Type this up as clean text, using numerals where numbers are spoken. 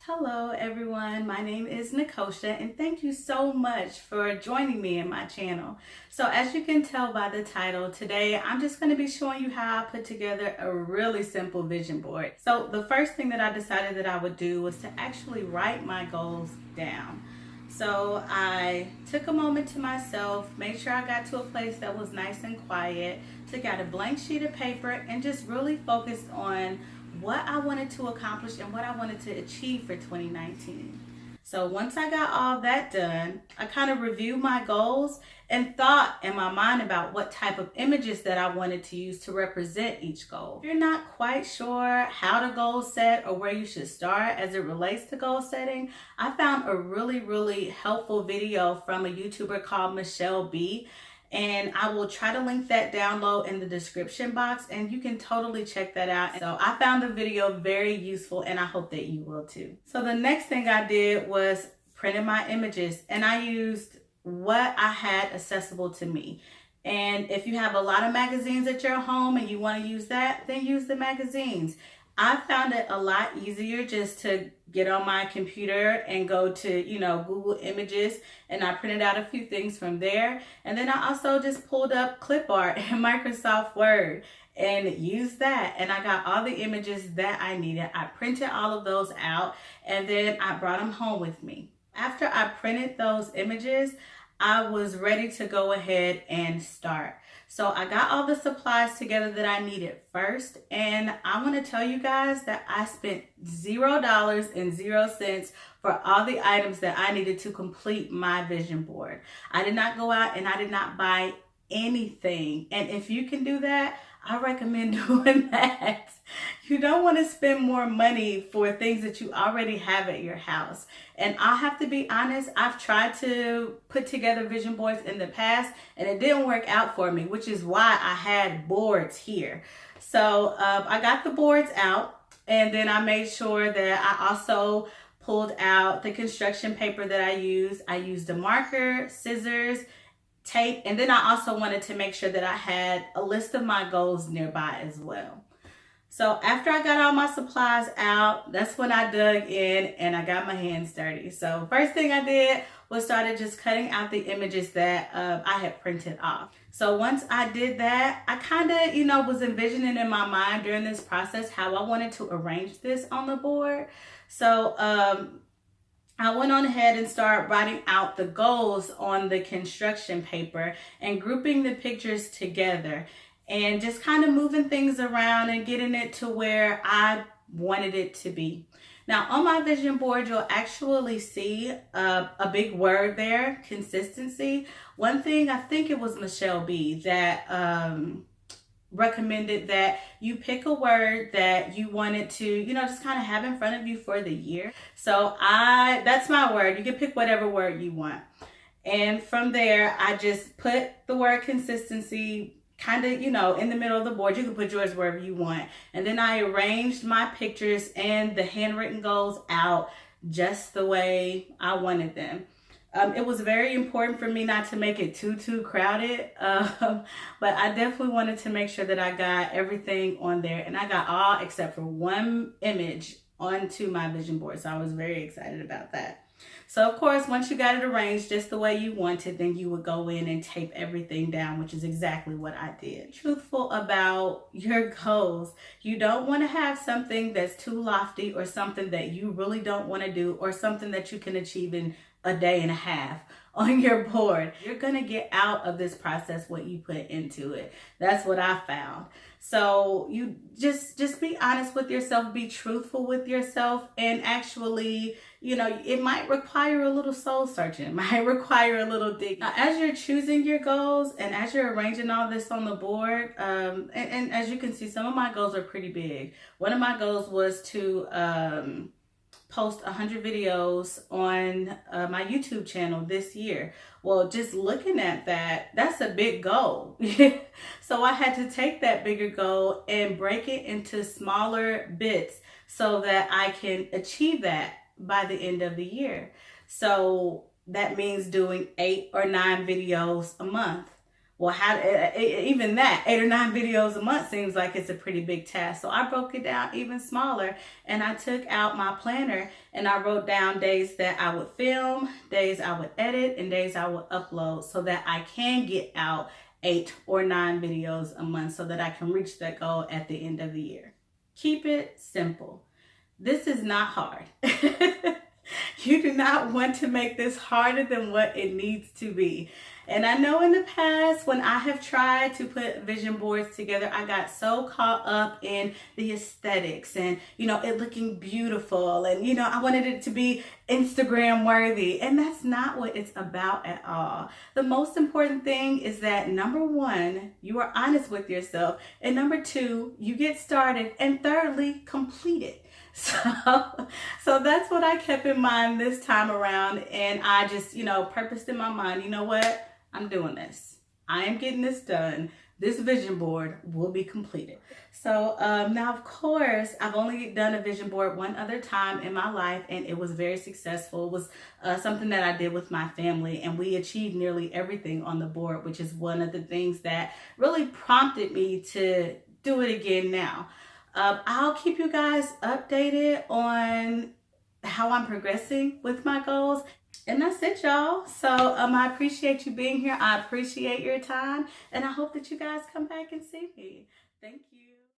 Hello everyone, my name is Nikosha and thank you so much for joining me in my channel. So as you can tell by the title, today I'm just going to be showing you how I put together a really simple vision board. So the first thing that I decided that I would do was to actually write my goals down. So I took a moment to myself, made sure I got to a place that was nice and quiet, took out a blank sheet of paper and just really focused on what I wanted to accomplish and what I wanted to achieve for 2019. So once I got all that done, I kind of reviewed my goals and thought in my mind about what type of images that I wanted to use to represent each goal. If you're not quite sure how to goal set or where you should start as it relates to goal setting, I found a really helpful video from a YouTuber called Michelle B. And I will try to link that down low in the description box and you can totally check that out. So I found the video very useful and I hope that you will too. So the next thing I did was printed my images and I used what I had accessible to me. And if you have a lot of magazines at your home and you want to use that, then use the magazines. I found it a lot easier just to get on my computer and go to, Google Images, and I printed out a few things from there. And then I also just pulled up clip art in Microsoft Word and used that. And I got all the images that I needed. I printed all of those out and then I brought them home with me. After I printed those images, I was ready to go ahead and start. So I got all the supplies together that I needed first, and I want to tell you guys that I spent $0 for all the items that I needed to complete my vision board. I did not go out and I did not buy anything. And if you can do that, I recommend doing that. You don't want to spend more money for things that you already have at your house. And I have to be honest, I've tried to put together vision boards in the past and it didn't work out for me, which is why I had boards here. So I got the boards out and then I made sure that I also pulled out the construction paper that I used. I used a marker, scissors, tape, and then I also wanted to make sure that I had a list of my goals nearby as well. So after I got all my supplies out, that's when I dug in and I got my hands dirty. So first thing I did was started just cutting out the images that I had printed off. So once I did that, I kind of, was envisioning in my mind during this process how I wanted to arrange this on the board. So I went on ahead and started writing out the goals on the construction paper and grouping the pictures together and just kind of moving things around and getting it to where I wanted it to be. Now on my vision board, you'll actually see a big word there, consistency. One thing, I think it was Michelle B that recommended that you pick a word that you wanted to, just kind of have in front of you for the year. So that's my word. You can pick whatever word you want. And from there, I just put the word consistency kind of, in the middle of the board. You can put yours wherever you want. And then I arranged my pictures and the handwritten goals out just the way I wanted them. It was very important for me not to make it too crowded, but I definitely wanted to make sure that I got everything on there, and I got all except for one image onto my vision board, so I was very excited about that. So of course, once you got it arranged just the way you wanted, then you would go in and tape everything down, which is exactly what I did. Truthful about your goals. You don't want to have something that's too lofty or something that you really don't want to do or something that you can achieve in a day and a half on your board. You're gonna get out of this process what you put into it. That's what I found. So you just be honest with yourself, be truthful with yourself, and actually, it might require a little soul searching, it might require a little digging. Now, as you're choosing your goals and as you're arranging all this on the board, and as you can see, some of my goals are pretty big. One of my goals was to post 100 videos on my YouTube channel this year. Well, just looking at that, that's a big goal. So I had to take that bigger goal and break it into smaller bits so that I can achieve that by the end of the year. So that means doing 8 or 9 videos a month. Well, even that 8 or 9 videos a month seems like it's a pretty big task. So I broke it down even smaller, and I took out my planner and I wrote down days that I would film, days I would edit, and days I would upload, so that I can get out 8 or 9 videos a month so that I can reach that goal at the end of the year. Keep it simple. This is not hard. You do not want to make this harder than what it needs to be. And I know in the past when I have tried to put vision boards together, I got so caught up in the aesthetics and, it looking beautiful. And, I wanted it to be Instagram worthy. And that's not what it's about at all. The most important thing is that, number one, you are honest with yourself. And number two, you get started. And thirdly, complete it. So that's what I kept in mind this time around. And I just, purposed in my mind, you know what? I'm doing this. I am getting this done. This vision board will be completed. So now, of course, I've only done a vision board one other time in my life, and it was very successful. It was something that I did with my family, and we achieved nearly everything on the board, which is one of the things that really prompted me to do it again now. I'll keep you guys updated on how I'm progressing with my goals. And that's it, y'all. So I appreciate you being here. I appreciate your time. And I hope that you guys come back and see me. Thank you.